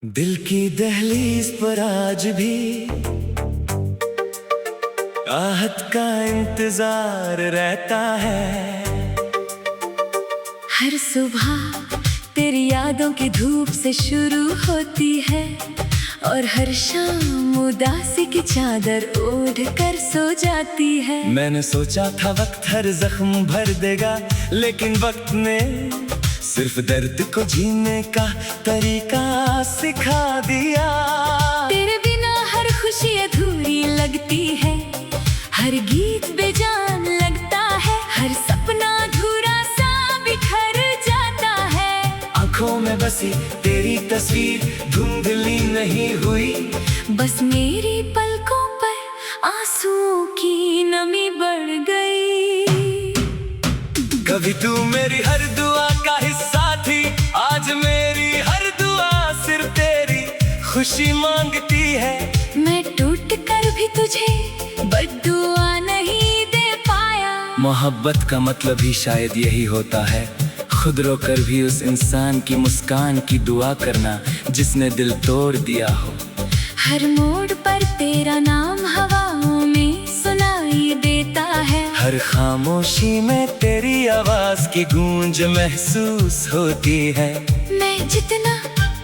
दिल की दहलीज पर आज भी आहत का इंतजार रहता है। हर सुबह तेरी यादों की धूप से शुरू होती है और हर शाम उदासी की चादर ओढ़ कर सो जाती है। मैंने सोचा था वक्त हर जख्म भर देगा, लेकिन वक्त ने सिर्फ दर्द को जीने का तरीका सिखा दिया। तेरे बिना हर खुशी अधूरी लगती है, हर गीत बेजान लगता है, हर सपना अधूरा सा बिखर जाता है। आंखों में बसी तेरी तस्वीर धुंधली नहीं हुई, बस मेरी पलकों पर आंसुओं की नमी बढ़ गई। कभी तू मेरी हर दुआ का हिस्सा थी, आज मेरी हर दुआ सिर्फ तेरी खुशी मांगती है। मैं टूट कर भी तुझे बद्दुआ नहीं दे पाया। मोहब्बत का मतलब ही शायद यही होता है, खुद रोकर भी उस इंसान की मुस्कान की दुआ करना जिसने दिल तोड़ दिया हो। हर मोड़ पर तेरा नाम हवाओं में सुनाई देता है, हर खामोशी में तेरी आवाज की गूंज महसूस होती है। मैं जितना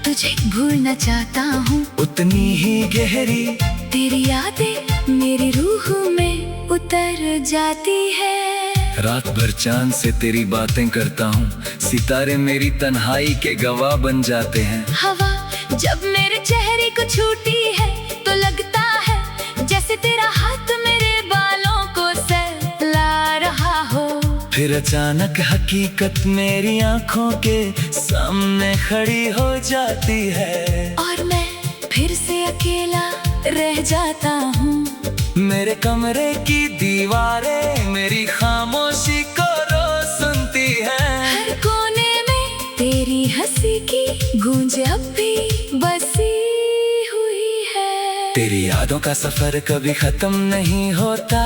तुझे भूलना चाहता हूँ, उतनी ही गहरी तेरी यादें मेरी रूह में उतर जाती है। रात भर चांद से तेरी बातें करता हूँ, सितारे मेरी तन्हाई के गवाह बन जाते हैं। हवा जब मेरे चेहरे को छूती है तो लगता है जैसे तेरा हाथ मेरे बालों को सहला रहा हो। फिर अचानक हकीकत मेरी आंखों के सामने खड़ी हो जाती है और मैं फिर से अकेला रह जाता हूँ। मेरे कमरे की दीवारें मेरी खामोशी को रोज सुनती हैं। हर कोने में तेरी हंसी की गूंज अब भी बसी हुई है। तेरी यादों का सफर कभी खत्म नहीं होता,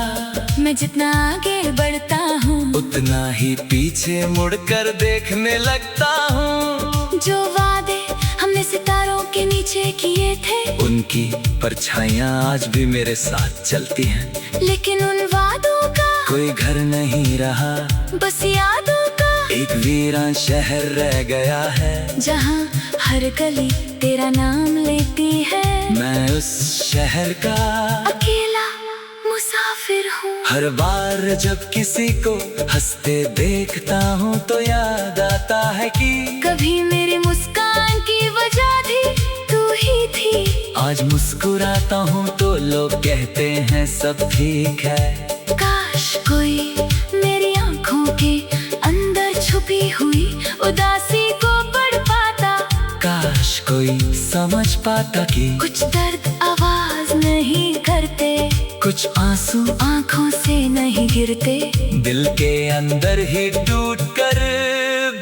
मैं जितना आगे बढ़ता हूँ उतना ही पीछे मुड़कर देखने लगता हूँ। जो वादे हमने सितारों के नीचे किए थे, उनकी परछाइयाँ आज भी मेरे साथ चलती हैं। लेकिन उन वादों का कोई घर नहीं रहा, बस यादों का एक वीरान शहर रह गया है, जहाँ हर गली तेरा नाम लेती है। मैं उस शहर का अकेला मुसाफिर हूँ। हर बार जब किसी को हंसते देखता हूँ तो याद आता है कि कभी मेरी मुस्कान की वजह भी तू ही थी। आज मुस्कुराता हूँ तो लोग कहते हैं सब ठीक है। काश कोई मेरी आंखों के अंदर छुपी हुई उदासी को पढ़ पाता, काश कोई समझ पाता कि कुछ दर्द आवाज नहीं करते, कुछ आंसू आंखों से नहीं गिरते, दिल के अंदर ही टूट कर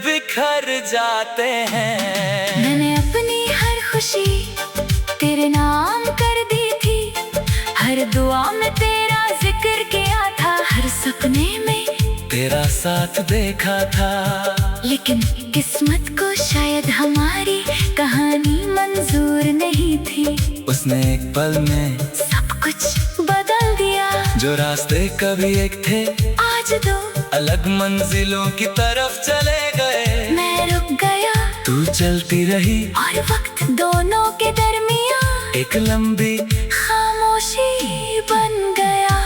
बिखर जाते हैं। मैंने अपनी हर खुशी तेरे नाम कर दी थी, हर दुआ में तेरा जिक्र किया था, हर सपने में तेरा साथ देखा था। लेकिन किस्मत को शायद हमारी कहानी मंजूर नहीं थी। उसने एक पल में सब कुछ बदल दिया। जो रास्ते कभी एक थे, आज दो अलग मंजिलों की तरफ चले गए। मैं रुक गया, तू चलती रही और वक्त दोनों के दरमियान एक लंबी खामोशी बन गया।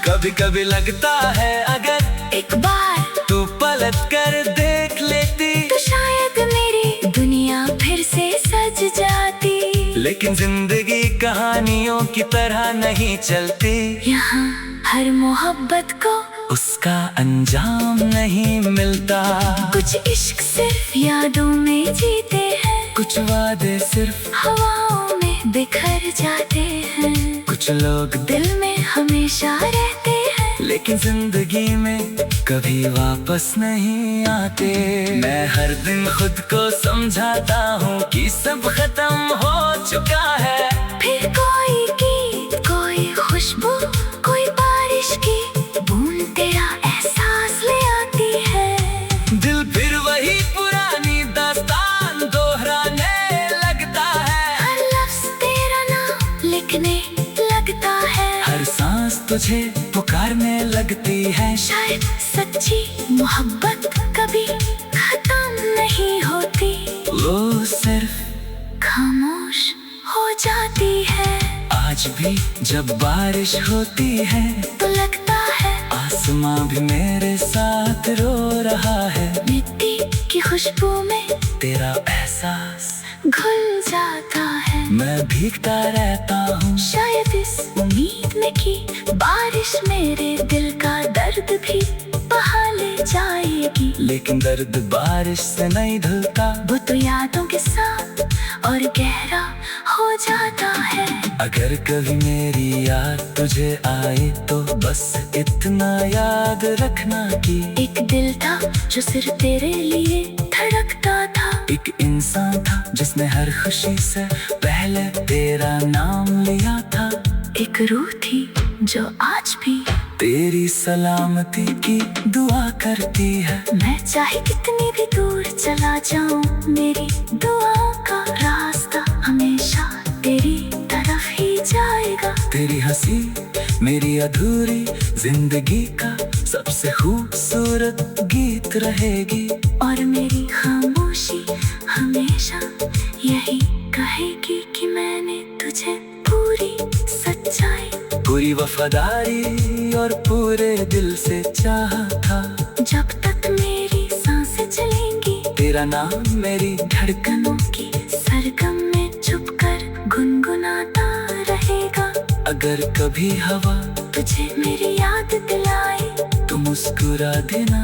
कभी कभी लगता है अगर एक बार तू पलट कर देख लेती तो शायद मेरी दुनिया फिर से सज जाती। लेकिन जिंदगी कहानियों की तरह नहीं चलती, यहाँ हर मोहब्बत को उसका अंजाम नहीं मिलता। कुछ इश्क सिर्फ यादों में जीते हैं, कुछ वादे सिर्फ हवाओं में बिखर जाते हैं, कुछ लोग दिल में हमेशा रहते हैं, लेकिन जिंदगी में कभी वापस नहीं आते। मैं हर दिन खुद को समझाता हूँ कि सब खत्म हो चुका है, फिर कोई गीत, कोई खुशबू, कोई बारिश की बूंद तेरा एहसास ले आती है। दिल फिर वही पुरानी दास्तान दोहराने लगता है। दिखने लगता है। हर सांस तुझे पुकारने लगती है। शायद सच्ची मोहब्बत कभी खत्म नहीं होती, वो सिर्फ खामोश हो जाती है। आज भी जब बारिश होती है तो लगता है आसमां भी मेरे साथ रो रहा है। मिट्टी की खुशबू में तेरा एहसास घुल जाता है। मैं भीगता रहता हूँ, शायद इस उम्मीद में कि बारिश मेरे दिल का दर्द भी बहा ले जाएगी। लेकिन दर्द बारिश से नहीं धुलता, वो तो यादों के साथ और गहरा हो जाता है। अगर कभी मेरी याद तुझे आए तो बस इतना याद रखना कि एक दिल था जो सिर्फ तेरे लिए धड़कता था। एक इंसान था जिसने हर खुशी से पहले तेरा नाम लिया था। एक रूह थी जो आज भी तेरी सलामती की दुआ करती है। मैं चाहे कितनी भी दूर चला जाऊं, मेरी दुआओं का रास्ता हमेशा तेरी तरफ ही जाएगा। तेरी हंसी मेरी अधूरी जिंदगी का सबसे खूबसूरत गीत रहेगी। और मेरी खामोशी हमेशा यही कहेगी कि मैंने तुझे पूरी सच्चाई, पूरी वफादारी और पूरे दिल से चाहा था। जब तक मेरी सांसें चलेंगी, तेरा नाम मेरी धड़कन कनों की सरगम में छुपकर गुनगुनाता रहेगा। अगर कभी हवा तुझे मेरी याद दिलाए तो मुस्कुरा देना,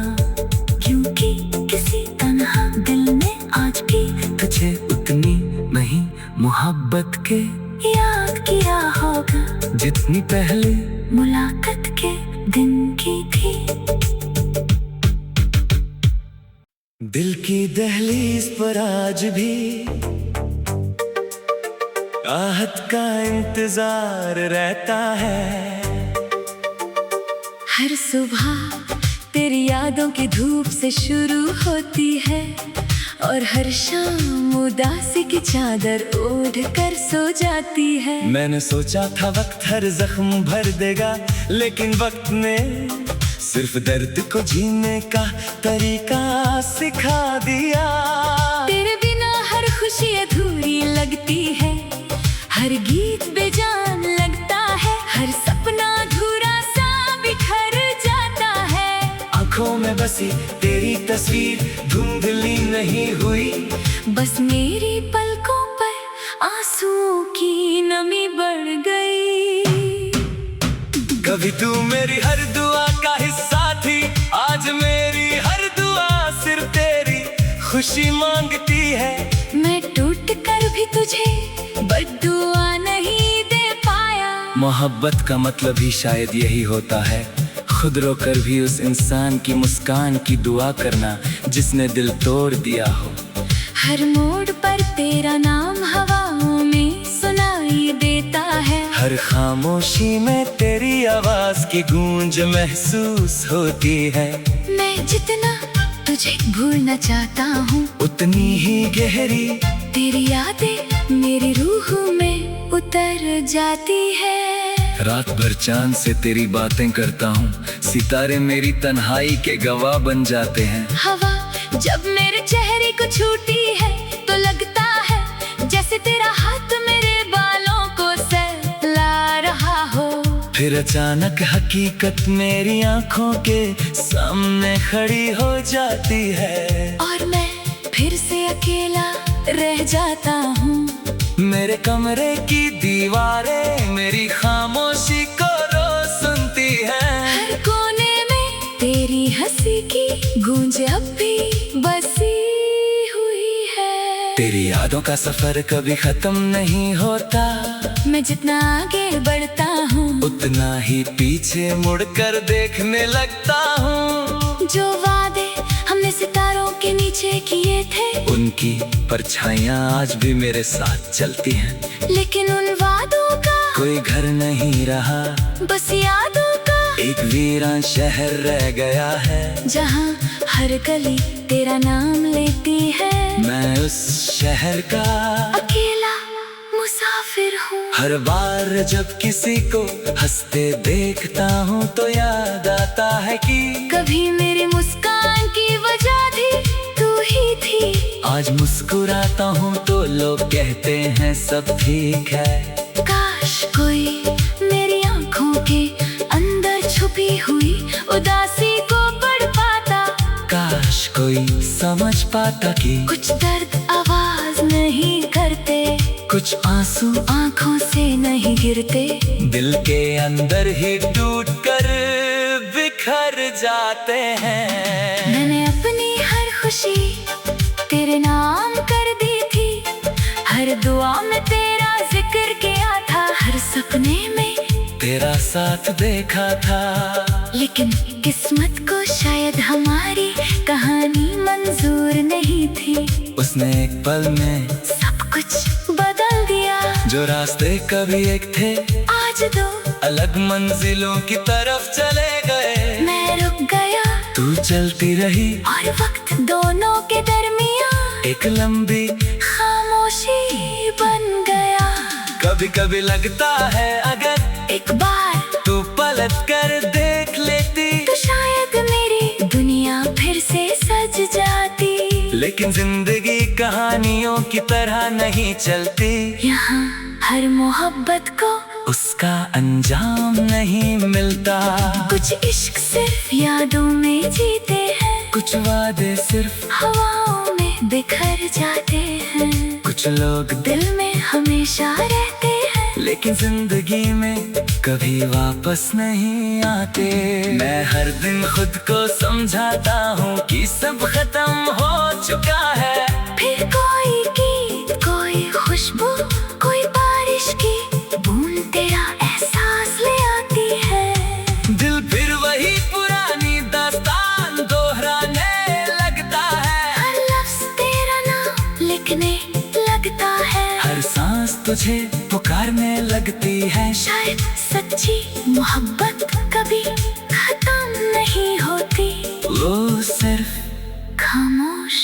क्योंकि किसी तन्हा दिल में आज भी तुझे उतनी नहीं मोहब्बत के याद किया होगा जितनी पहले मुलाकात के दिन की थी। दिल की दहलीज पर आज भी आहत का इंतजार रहता है। हर सुबह तेरी यादों की धूप से शुरू होती है, और हर शाम उदासी की चादर ओढ़ कर सो जाती है। मैंने सोचा था वक्त हर जख्म भर देगा, लेकिन वक्त ने सिर्फ दर्द को जीने का तरीका सिखा दिया। तेरे बिना हर खुशी अधूरी लगती है, हर गीत बेजान लगता है, हर सपना अधूरा सा बिखर जाता है। आँखों में बसी तेरी तस्वीर धुंधली नहीं हुई, बस मेरी पलकों पर आंसुओं की नमी बढ़ गई। कभी तू मेरी हर दुआ का हिस्सा थी, आज मेरी हर दुआ सिर्फ तेरी खुशी मांगती है। मैं टूट कर भी तुझे बद्दुआ नहीं दे पाया। मोहब्बत का मतलब ही शायद यही होता है, खुद रोकर भी उस इंसान की मुस्कान की दुआ करना जिसने दिल तोड़ दिया हो। हर मोड़ पर तेरा नाम हवाओं में सुनाई देता है, हर खामोशी में तेरी आवाज की गूंज महसूस होती है। मैं जितना तुझे भूलना चाहता हूँ, उतनी ही गहरी तेरी यादें मेरी रूह में उतर जाती है। रात भर चांद से तेरी बातें करता हूँ, सितारे मेरी तन्हाई के गवाह बन जाते हैं। हवा जब मेरे चेहरे को छूती है तो लगता है जैसे तेरा हाथ मेरे बालों को सहला रहा हो। फिर अचानक हकीकत मेरी आंखों के सामने खड़ी हो जाती है, और मैं फिर से अकेला रह जाता हूँ। मेरे कमरे की दीवारें मेरी खामोशी को रोज सुनती हैं। हर कोने में तेरी हंसी की गूंज अब भी बसी हुई है। तेरी यादों का सफर कभी खत्म नहीं होता, मैं जितना आगे बढ़ता हूँ उतना ही पीछे मुड़कर देखने लगता हूँ। जो वादे हमने सितारों के नीचे किए थे, उनकी परछाइयाँ आज भी मेरे साथ चलती हैं। लेकिन उन वादों का कोई घर नहीं रहा, बस यादों का एक वीरान शहर रह गया है, जहाँ हर गली तेरा नाम लेती है। मैं उस शहर का अकेला मुसाफिर। मुसाफिर हूँ। हर बार जब किसी को हंसते देखता हूँ तो याद आता है कि कभी मेरी मुस्कान की वजह थी तू ही थी। आज मुस्कुराता हूँ तो लोग कहते हैं सब ठीक है। काश कोई मेरी आंखों के अंदर छुपी हुई उदासी को पढ़ पाता। काश कोई समझ पाता कि कुछ दर्द आवाज नहीं करते, कुछ आंसू आंखों से नहीं गिरते, दिल के अंदर ही टूट कर बिखर जाते हैं। मैंने अपनी हर खुशी तेरे नाम कर दी थी, हर दुआ में तेरा जिक्र किया था, हर सपने में तेरा साथ देखा था। लेकिन किस्मत को शायद हमारी कहानी मंजूर नहीं थी। उसने एक पल में सब कुछ बदल दिया। जो रास्ते कभी एक थे आज दो अलग मंजिलों की तरफ चले गए। मैं रुक गया, तू चलती रही और वक्त दोनों के दरमियान एक लंबी खामोशी बन गया। कभी कभी लगता है अगर एक बार तू पलट कर देख लेती तो शायद मेरी दुनिया फिर से सज जाती। लेकिन जिंदगी कहानियों की तरह नहीं चलती। यहाँ हर मोहब्बत को उसका अंजाम नहीं मिलता। कुछ इश्क सिर्फ यादों में जीते हैं, कुछ वादे सिर्फ हवाओं में बिखर जाते हैं, कुछ लोग दिल में हमेशा रहते हैं, लेकिन जिंदगी में कभी वापस नहीं आते। मैं हर दिन खुद को समझाता हूँ कि सब खत्म हो चुका है। फिर कोई गीत, कोई खुशबू, कोई बारिश की बूंद तेरा एहसास ले आती है। दिल फिर वही पुरानी दास्तान दोहराने लगता है। हर लफ्ज तेरा नाम लिखने लगता है, हर सांस तुझे पुकारने लगती है। शायद सच्ची मोहब्बत कभी खत्म नहीं होती, वो सिर्फ खामोश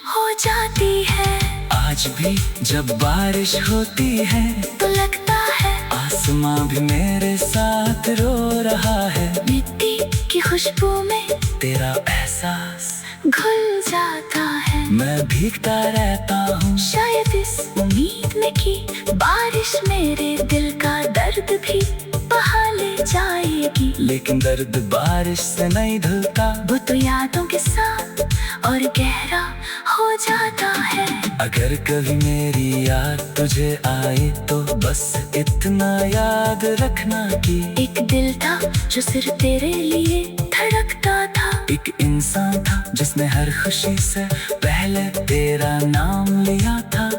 हो जाती है। आज भी जब बारिश होती है तो लगता है आसमां भी मेरे साथ रो रहा है। मिट्टी की खुशबू में तेरा एहसास घुल जाता है। मैं भीगता रहता हूँ शायद इस उम्मीद में कि बारिश मेरे दिल का दर्द भी बहा ले जाएगी। लेकिन दर्द बारिश से नहीं धुलता, वो तो यादों के साथ और गहरा हो जाता है। अगर कभी मेरी याद तुझे आए तो बस इतना याद रखना कि एक दिल था जो सिर्फ तेरे लिए धड़कता था, एक इंसान था जिसने हर खुशी से पहले तेरा नाम लिया था,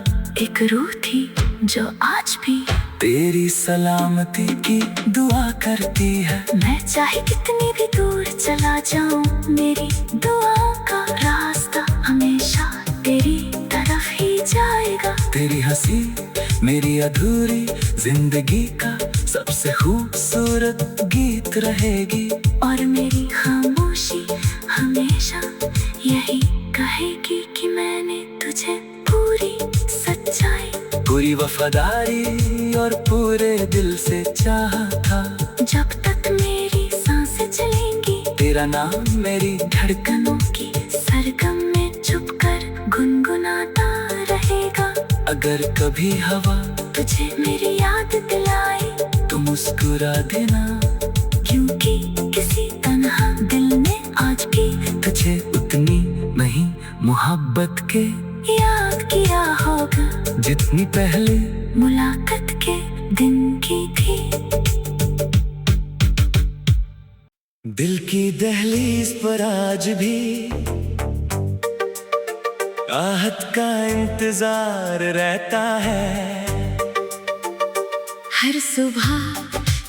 एक रूह थी जो आज भी तेरी सलामती की दुआ करती है। मैं चाहे कितनी भी दूर चला जाऊं, मेरी दुआओं का रास्ता हमेशा तेरी तरफ ही जाएगा। तेरी हंसी मेरी अधूरी जिंदगी का सबसे खूबसूरत गीत रहेगी, और मेरी खामोशी हमेशा यही कहेगी कि मैंने तुझे पूरी सच्चाई, पूरी वफादारी और पूरे दिल से चाहा था। जब तक मेरी सांसें चलेंगी तेरा नाम मेरी धड़कन कनों की सरगम में छुपकर गुनगुनाता रहेगा। अगर कभी हवा तुझे मेरी याद दिलाए तो मुस्कुरा देना, क्योंकि किसी तन्हा दिल ने आज भी तुझे उतनी नहीं मोहब्बत के याद किया होगा जितनी पहले मुलाकात के दिन की थी। दिल की दहलीज पर आज भी आहत का इंतजार रहता है। हर सुबह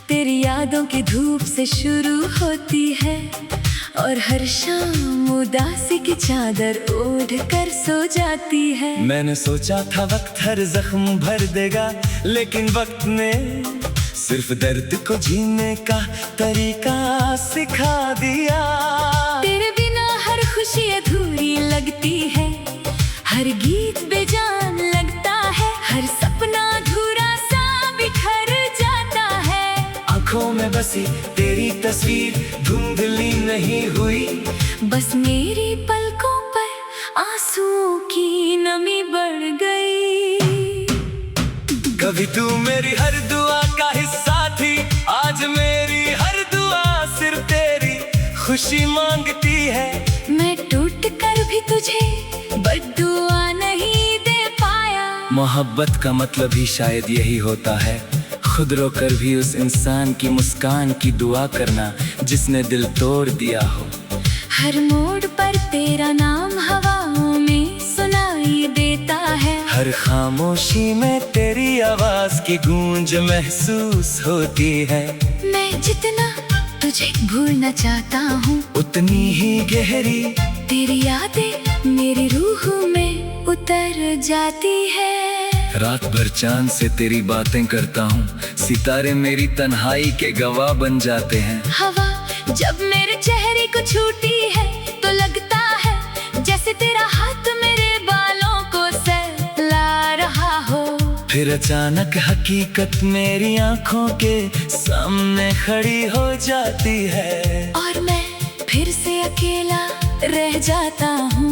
तेरी यादों की धूप से शुरू होती है, और हर शाम उदासी की चादर ओढ़ कर सो जाती है। मैंने सोचा था वक्त हर जख्म भर देगा, लेकिन वक्त ने सिर्फ दर्द को जीने का तरीका सिखा दिया। तेरे बिना हर खुशी अधूरी लगती है, हर गीत बेजान लगता है, हर सपना अधूरा सा सी तेरी तस्वीर धुंधली नहीं हुई। बस मेरी पलकों पर आंसुओं की नमी बढ़ गई। कभी तू मेरी हर दुआ का हिस्सा थी, आज मेरी हर दुआ सिर्फ तेरी खुशी मांगती है। मैं टूट कर भी तुझे बद्दुआ नहीं दे पाया। मोहब्बत का मतलब ही शायद यही होता है, खुद रोकर भी उस इंसान की मुस्कान की दुआ करना जिसने दिल तोड़ दिया हो। हर मोड़ पर तेरा नाम हवाओं में सुनाई देता है। हर खामोशी में तेरी आवाज की गूंज महसूस होती है। मैं जितना तुझे भूलना चाहता हूँ, उतनी ही गहरी तेरी यादें मेरी रूह में उतर जाती है। रात भर चांद से तेरी बातें करता हूँ, सितारे मेरी तन्हाई के गवाह बन जाते हैं। हवा जब मेरे चेहरे को छूती है तो लगता है जैसे तेरा हाथ मेरे बालों को सहला रहा हो। फिर अचानक हकीकत मेरी आंखों के सामने खड़ी हो जाती है और मैं फिर से अकेला रह जाता हूँ।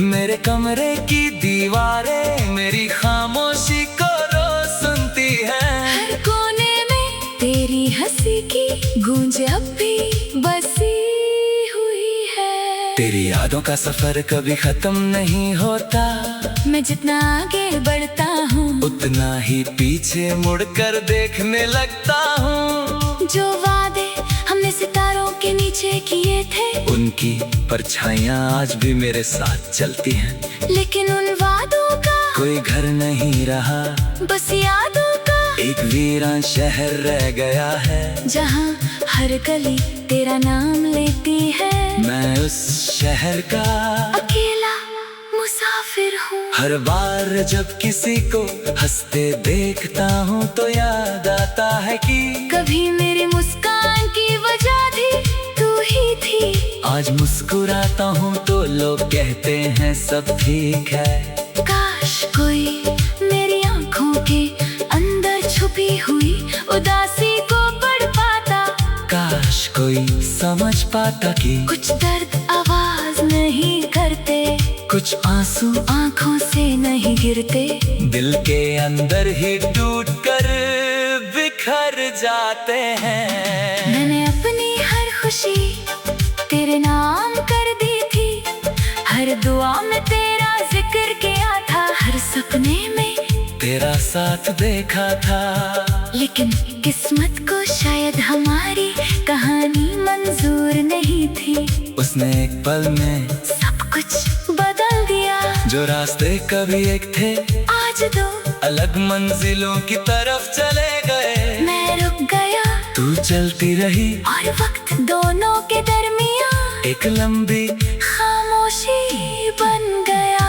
मेरे कमरे की दीवारें मेरी खामोशी को रोज सुनती हैं। हर कोने में तेरी हंसी की गूंज अब भी बसी हुई है। तेरी यादों का सफर कभी खत्म नहीं होता। मैं जितना आगे बढ़ता हूँ उतना ही पीछे मुड़कर देखने लगता हूँ। जो वादे हमने सितारों के नीचे किए थे, उनकी परछाइयाँ आज भी मेरे साथ चलती हैं। लेकिन उन वादों का कोई घर नहीं रहा, बस यादों का एक वीरान शहर रह गया है। जहाँ हर गली तेरा नाम लेती है। मैं उस शहर का अकेला मुसाफिर हूँ। हर बार जब किसी को हंसते देखता हूँ तो याद आता है कि कभी मेरी मुस्कान की वजह थी तू ही थी। आज मुस्कुराता हूँ तो लोग कहते हैं सब ठीक है। काश कोई मेरी आंखों के अंदर छुपी हुई उदासी को पढ़ पाता। काश कोई समझ पाता कि कुछ दर्द आवाज नहीं करते, कुछ आंसू आंखों से नहीं गिरते, दिल के अंदर ही टूट कर बिखर जाते हैं। मैंने अपनी हर खुशी तेरे नाम कर दी थी। हर दुआ में तेरा जिक्र किया था, हर सपने में तेरा साथ देखा था। लेकिन किस्मत को शायद हमारी कहानी मंजूर नहीं थी। उसने एक पल में सब कुछ बदल दिया। जो रास्ते कभी एक थे आज दो अलग मंजिलों की तरफ चले गए। मैं रुक गया, तू चलती रही और वक्त दोनों के दरमियान एक लंबी खामोशी बन गया।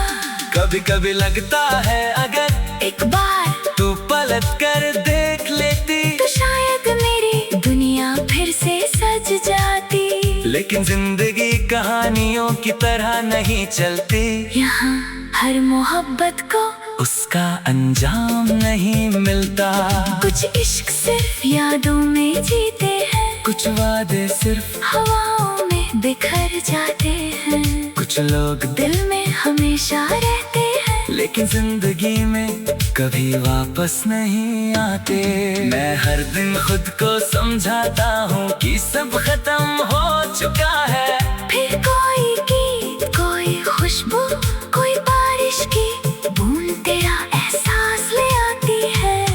कभी कभी लगता है अगर एक बार तू पलट कर देख लेती तो शायद मेरी दुनिया फिर से सज जाती। लेकिन जिंदगी कहानियों की तरह नहीं चलती। यहाँ हर मोहब्बत को उसका अंजाम नहीं मिलता। कुछ इश्क सिर्फ यादों में जीते हैं, कुछ वादे सिर्फ हवाओं में बिखर जाते हैं। कुछ लोग दिल में हमेशा रहते हैं, लेकिन जिंदगी में कभी वापस नहीं आते। मैं हर दिन खुद को समझाता हूँ कि सब खत्म हो चुका है। फिर कोई गीत, कोई खुशबू, कोई बारिश की बूंद तेरा एहसास ले आती है।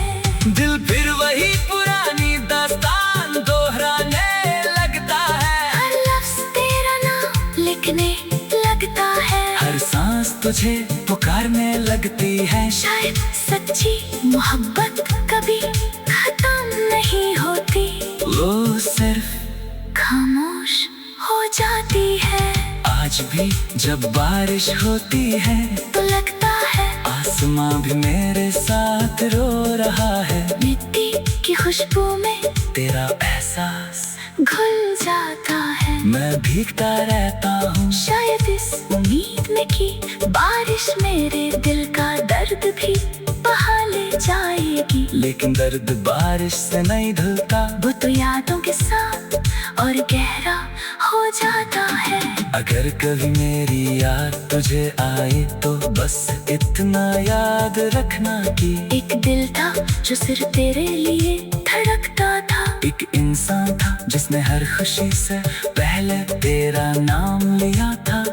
दिल फिर वही पुरानी दास्तान दोहराने लगता है। हर लफ्ज तेरा नाम लिखने लगता है। हर सांस तुझे पुकारने लगती है। शायद सच्ची मोहब्बत कभी खत्म नहीं होती, वो सिर्फ खामोश हो जाती है। आज भी जब बारिश होती है तो लगता है आसमां भी मेरे साथ रो रहा है। मिट्टी की खुशबू में तेरा एहसास घुल जाता है। मैं भीगता रहता हूँ शायद इस उम्मीद में कि बारिश मेरे दिल का दर्द भी बहा ले। जाएगी। लेकिन दर्द बारिश से नहीं धुलता, वो तो यादों के साथ और गहरा हो जाता है। अगर कभी मेरी याद तुझे आए तो बस इतना याद रखना कि एक दिल था जो सिर्फ तेरे लिए धड़कता था। एक इंसान था जिसने हर खुशी से पहले तेरा नाम लिया था।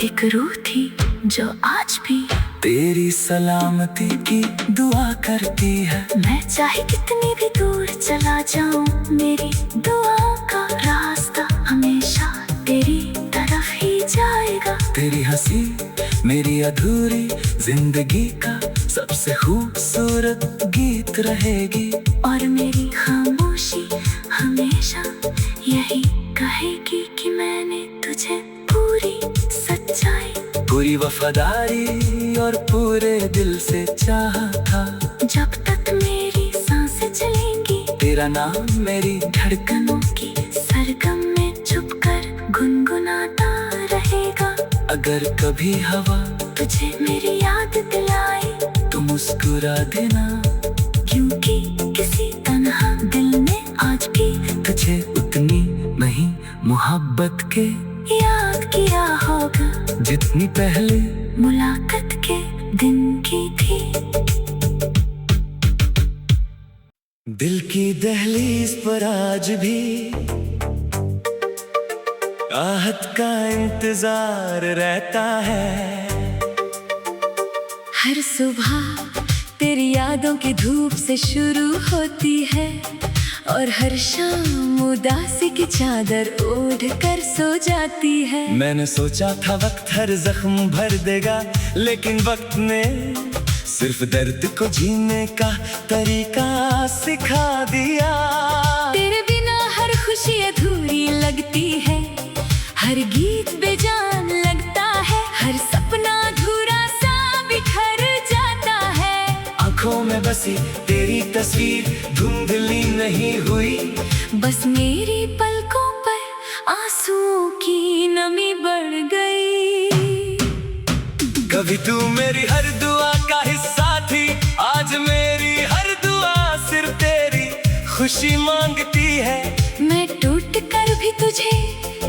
एक रूह थी जो आज भी तेरी सलामती की दुआ करती है। मैं चाहे कितनी भी दूर चला जाऊं, मेरी दुआ का रास्ता हमेशा तेरी तरफ ही जाएगा। तेरी हंसी मेरी अधूरी जिंदगी का सबसे खूबसूरत गीत रहेगी। और मेरी खामोशी हमेशा यही कहेगी कि मैंने तुझे पूरी सच्चाई, पूरी वफादारी और पूरे दिल से चाहा था। जब तक मेरी सांसें चलेंगी, तेरा नाम मेरी धड़कन कनों की सरगम में छुपकर गुनगुनाता रहेगा। अगर कभी हवा तुझे मेरी याद दिलाए तो मुस्कुरा देना, क्योंकि किसी तन्हा दिल ने आज भी तुझे उतनी नहीं मोहब्बत के याद किया होगा जितनी पहले मुलाकात के दिन की थी। दिल की दहलीज पर आज भी आहत का इंतजार रहता है। हर सुबह तेरी यादों की धूप से शुरू होती है, और हर शाम उदासी की चादर ओढ़ कर सो जाती है। मैंने सोचा था वक्त हर जख्म भर देगा, लेकिन वक्त ने सिर्फ दर्द को जीने का तरीका सिखा दिया। तेरे बिना हर खुशी अधूरी लगती है, हर गीत बेजान लगता है, हर सपना अधूरा सा बिखर जाता है। आँखों में बसी तेरी तस्वीर धुंधली नहीं हुई, बस मेरी पलकों पर आंसुओं की नमी बढ़ गई। कभी तू मेरी हर दुआ का हिस्सा थी, आज मेरी हर दुआ सिर्फ तेरी खुशी मांगती है। मैं टूट कर भी तुझे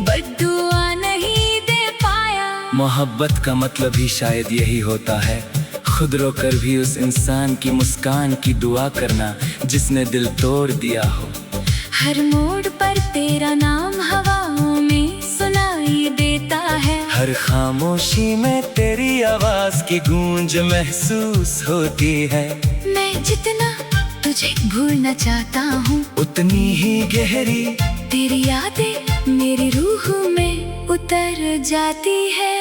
बद्दुआ नहीं दे पाया। मोहब्बत का मतलब ही शायद यही होता है, खुद रोकर भी उस इंसान की मुस्कान की दुआ करना जिसने दिल तोड़ दिया हो। हर मोड़ पर तेरा नाम हवाओं में सुनाई देता है, हर खामोशी में तेरी आवाज की गूंज महसूस होती है। मैं जितना तुझे भूलना चाहता हूँ, उतनी ही गहरी तेरी यादें मेरी रूह में उतर जाती है।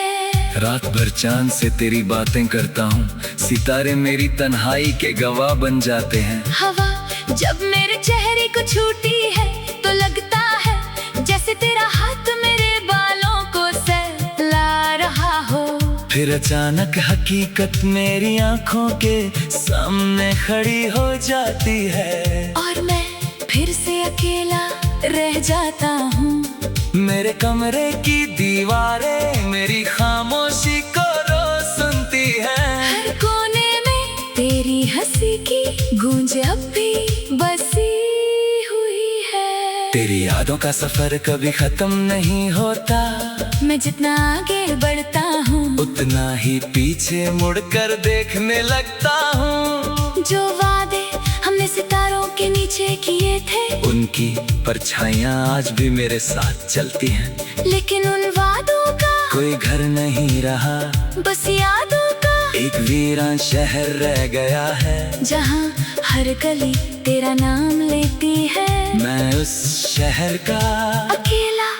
रात भर चांद से तेरी बातें करता हूँ, सितारे मेरी तन्हाई के गवाह बन जाते हैं। हवा जब मेरे चेहरे को छूती है तो लगता है जैसे तेरा हाथ मेरे बालों को सहला रहा हो। फिर अचानक हकीकत मेरी आंखों के सामने खड़ी हो जाती है, और मैं फिर से अकेला रह जाता हूँ। मेरे कमरे की दीवारें मेरी खामोशी को रोज सुनती हैं। हर कोने में तेरी हंसी की गूंज अब भी बसी हुई है। तेरी यादों का सफर कभी खत्म नहीं होता, मैं जितना आगे बढ़ता हूँ उतना ही पीछे मुड़कर देखने लगता हूँ। जो वादे हमने सितारों के नीचे किए थे, उनकी परछाइयाँ आज भी मेरे साथ चलती हैं। लेकिन उन वादों का कोई घर नहीं रहा, बस यादों का एक वीरान शहर रह गया है, जहाँ हर गली तेरा नाम लेती है। मैं उस शहर का अकेला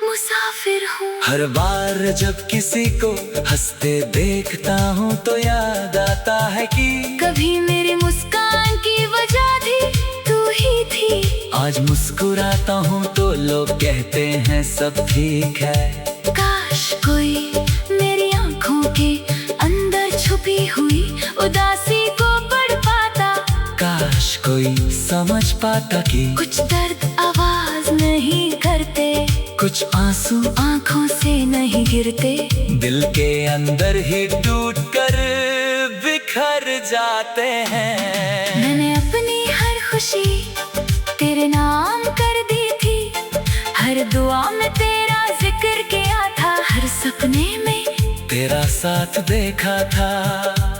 मुसाफिर हूँ। हर बार जब किसी को हंसते देखता हूँ तो याद आता है कि कभी मेरी मुस्कान की वजह थी तू ही थी। आज मुस्कुराता हूँ तो लोग कहते हैं सब ठीक है। काश कोई मेरी आंखों के अंदर छुपी हुई उदासी को पढ़ पाता, काश कोई समझ पाता कि कुछ दर्द आवाज नहीं करते, कुछ आंसू आंखों से नहीं गिरते, दिल के अंदर ही टूट कर बिखर जाते हैं। खुशी तेरे नाम कर दी थी। हर दुआ में तेरा जिक्र किया था, हर सपने में तेरा साथ देखा था।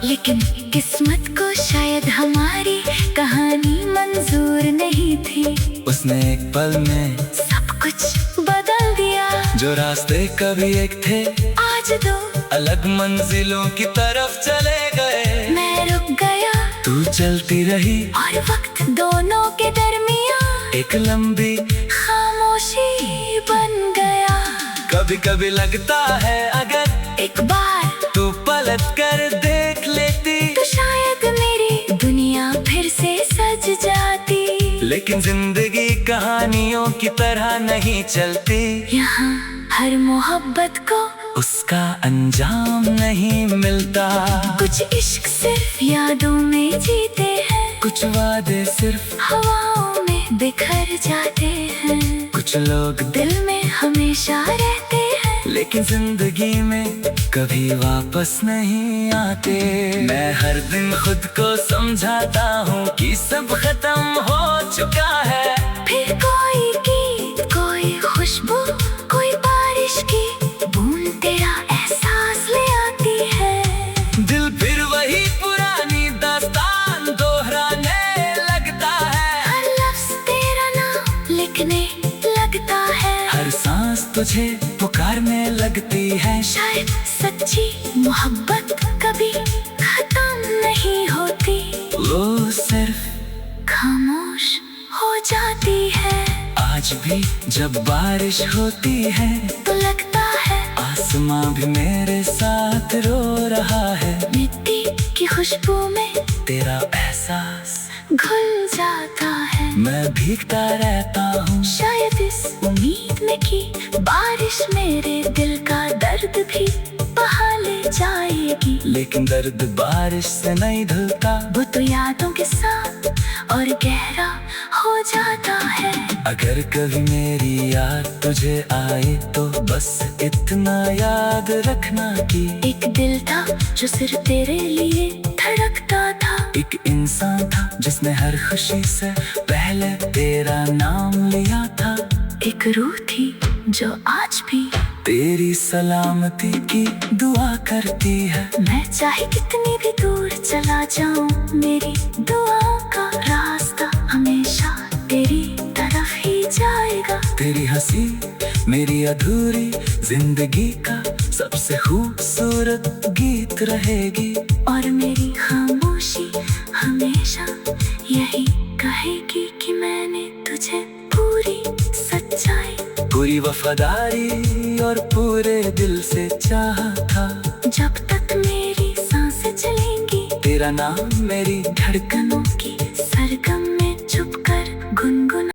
लेकिन किस्मत को शायद हमारी कहानी मंजूर नहीं थी। उसने एक पल में सब कुछ बदल दिया। जो रास्ते कभी एक थे आज दो अलग मंजिलों की तरफ चले गए। मैं रुक गया, तू चलती रही और वक्त दोनों के दरमियान एक लंबी खामोशी बन गया। कभी कभी लगता है अगर एक बार तू पलट कर देख लेती तो शायद मेरी दुनिया फिर से सज जाती। लेकिन जिंदगी कहानियों की तरह नहीं चलती। यहाँ हर मोहब्बत को उसका अंजाम नहीं मिलता। कुछ इश्क सिर्फ यादों में जीते हैं, कुछ वादे सिर्फ हवाओं में बिखर जाते हैं। कुछ लोग दिल में हमेशा रहते हैं, लेकिन जिंदगी में कभी वापस नहीं आते। मैं हर दिन खुद को समझाता हूँ कि सब खत्म हो चुका है। फिर कोई गीत, कोई खुशबू, कोई बारिश की बूंद तेरा एहसास ले आती है। दिल फिर वही पुरानी दास्तान दोहराने लगता है। हर लफ्ज तेरा नाम लिखने लगता है। हर सांस तुझे पुकारने लगती है। शायद सच्ची मोहब्बत कभी खत्म नहीं होती, वो सिर्फ खामोश हो जाती है। आज भी जब बारिश होती है तो लगता है आसमां भी मेरे साथ रो रहा है। मिट्टी की खुशबू में तेरा एहसास घुल जाता है। मैं भीगता रहता हूँ शायद इस उम्मीद में कि बारिश मेरे दिल का दर्द भी बहा ले जाएगी। लेकिन दर्द बारिश से नहीं धुलता। वो तो यादों के साथ और गहरा हो जाता है। अगर कभी मेरी याद तुझे आए तो बस इतना याद रखना कि एक दिल था जो सिर्फ तेरे लिए धड़कता था। एक इंसान था जिसने हर खुशी से पहले तेरा नाम लिया था। एक रूह थी जो आज भी तेरी सलामती की दुआ करती है। मैं चाहे कितनी भी दूर चला जाऊं, मेरी दुआ का रास्ता हमेशा तेरी तरफ ही जाएगा। तेरी हंसी मेरी अधूरी जिंदगी का सबसे खूबसूरत गीत रहेगी। और मेरी खामोशी हमेशा यही कहेगी कि मैंने तुझे पूरी सच्चाई, पूरी वफादारी और पूरे दिल से चाहा था। जब तक मेरी सांसें चलेंगी तेरा नाम मेरी धड़कनों की